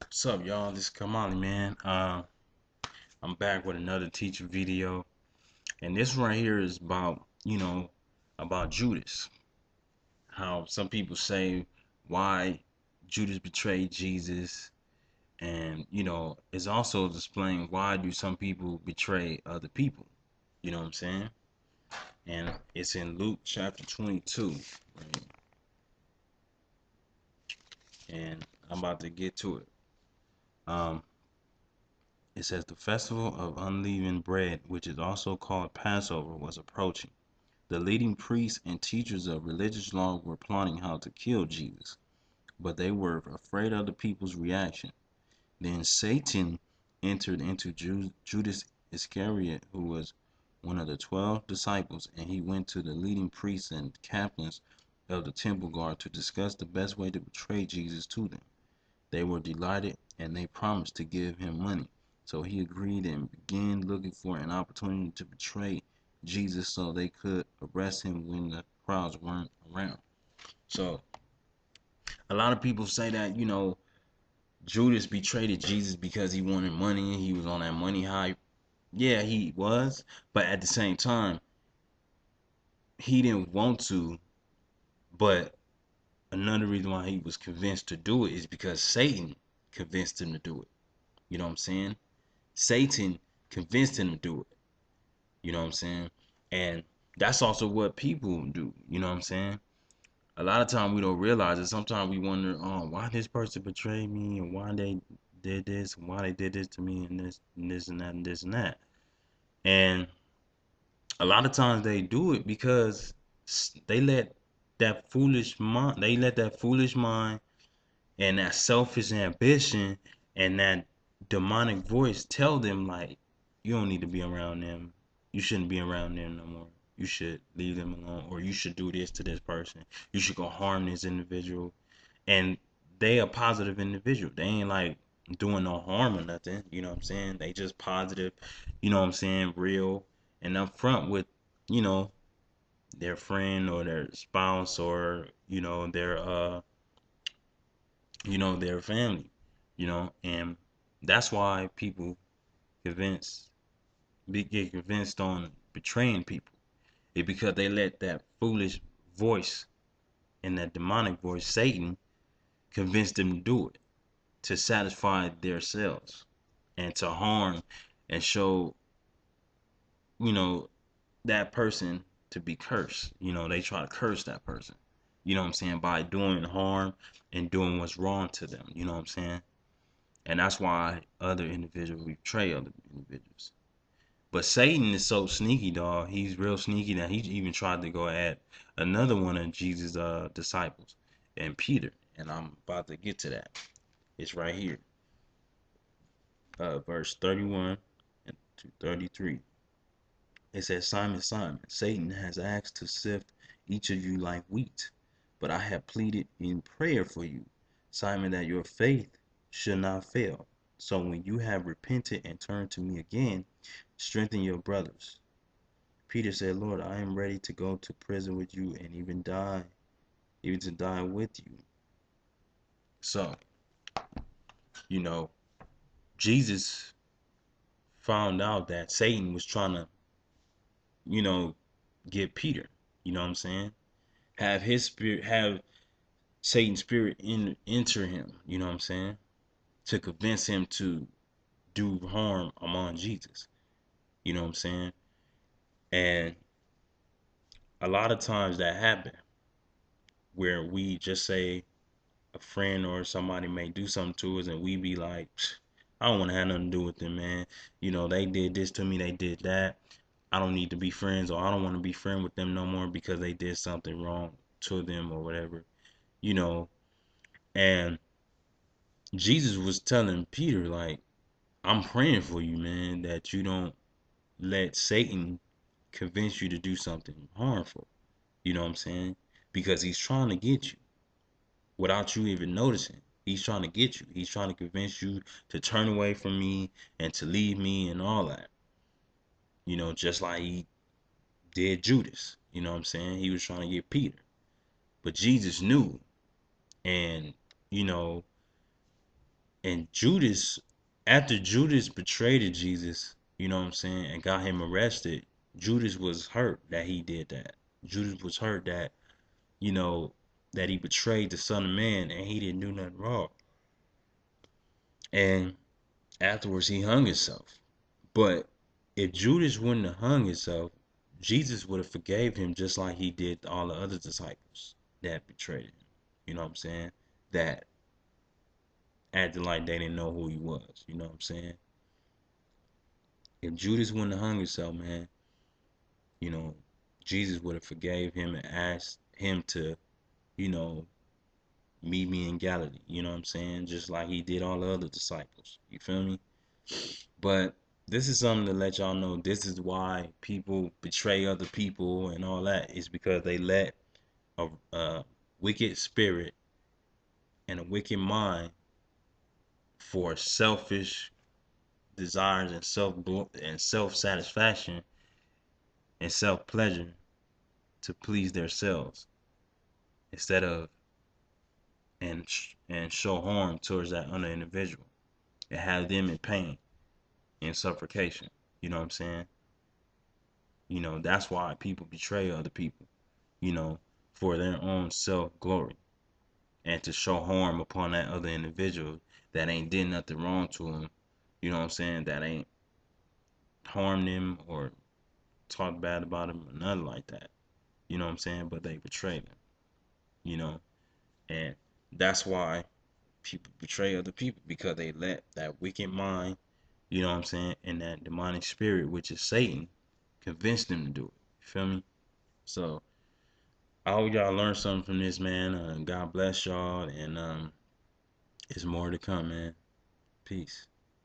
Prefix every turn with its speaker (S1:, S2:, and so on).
S1: What's up, y'all? This is Kamali, man. I'm back with another teacher video, and this right here is about, about Judas. How some people say why Judas betrayed Jesus, and it's also displaying why do some people betray other people. You know what I'm saying? And it's in Luke chapter 22, right? And I'm about to get to it. Um, It says the festival of unleavened bread, which is also called Passover, was approaching. The leading priests and teachers of religious law were plotting how to kill Jesus, but they were afraid of the people's reaction. Then Satan entered into Judas Iscariot, who was one of the 12 disciples, and he went to the leading priests and captains of the temple guard to discuss the best way to betray Jesus to them. They were delighted and they promised to give him money. So he agreed and began looking for an opportunity to betray Jesus so they could arrest him when the crowds weren't around. So a lot of people say that, Judas betrayed Jesus because he wanted money. He was on that money high. Yeah, he was. But at the same time, he didn't want to. But another reason why he was convinced to do it is because Satan convinced him to do it. You know what I'm saying? Satan convinced him to do it. You know what I'm saying? And that's also what people do. You know what I'm saying? A lot of time we don't realize it. Sometimes we wonder, oh, why this person betrayed me, and why they did this, and why they did this to me, and this and that, and this and that. And a lot of times they do it because they let that foolish mind and that selfish ambition and that demonic voice tell them like you don't need to be around them. You shouldn't be around them no more. You should leave them alone, or you should do this to this person. You should go harm this individual. And they a positive individual. They ain't like doing no harm or nothing. You know what I'm saying? They just positive, you know what I'm saying, real and upfront with, you know, their friend or their spouse or, their family, and that's why people convince get convinced on betraying people. It because they let that foolish voice and that demonic voice, Satan, convince them to do it to satisfy their selves and to harm and show, you know, that person to be cursed. They try to curse that person. You know what I'm saying? By doing harm and doing what's wrong to them. You know what I'm saying? And that's why other individuals betray other individuals. But Satan is so sneaky, dog. He's real sneaky that he even tried to go at another one of Jesus' disciples, and Peter. And I'm about to get to that. It's right here, verse 31 and to 33. It says, Simon, Simon, Satan has asked to sift each of you like wheat, but I have pleaded in prayer for you, Simon, that your faith should not fail. So when you have repented and turned to me again, strengthen your brothers. Peter said, Lord, I am ready to go to prison with you and even to die with you. So, you know, Jesus found out that Satan was trying to, you know, get Peter. You know what I'm saying? Have Satan's spirit enter him. You know what I'm saying? To convince him to do harm among Jesus. You know what I'm saying? And a lot of times that happen where we just say a friend or somebody may do something to us and we be like, I don't want to have nothing to do with them, man. They did this to me, they did that. I don't need to be friends, or I don't want to be friends with them no more because they did something wrong to them or whatever, you know. And Jesus was telling Peter, like, I'm praying for you, man, that you don't let Satan convince you to do something harmful. You know what I'm saying? Because he's trying to get you without you even noticing. He's trying to get you. He's trying to convince you to turn away from me and to leave me and all that. Just like he did Judas. You know what I'm saying? He was trying to get Peter. But Jesus knew. And, you know, And Judas, after Judas betrayed Jesus, you know what I'm saying, and got him arrested, Judas was hurt that he did that. Judas was hurt that, you know, that he betrayed the Son of Man and he didn't do nothing wrong. And afterwards he hung himself. But if Judas wouldn't have hung himself, Jesus would have forgave him just like he did all the other disciples that betrayed him. You know what I'm saying? That acted like they didn't know who he was. You know what I'm saying? If Judas wouldn't have hung himself, man, you know, Jesus would have forgave him and asked him to, you know, meet me in Galilee. You know what I'm saying? Just like he did all the other disciples. You feel me? But this is something to let y'all know. This is why people betray other people and all that. Is because they let a wicked spirit and a wicked mind for selfish desires and self satisfaction and self pleasure to please themselves instead of and show harm towards that other individual and have them in pain and suffocation. You know what I'm saying? You know, that's why people betray other people, you know, for their own self glory and to show harm upon that other individual that ain't did nothing wrong to them. You know what I'm saying? That ain't harmed them or talked bad about them or nothing like that. You know what I'm saying? But they betrayed them, you know, and that's why people betray other people because they let that wicked mind, you know what I'm saying, and that demonic spirit, which is Satan, convince them to do it. You feel me? So I hope y'all learned something from this, man. God bless y'all, and it's more to come, man. Peace.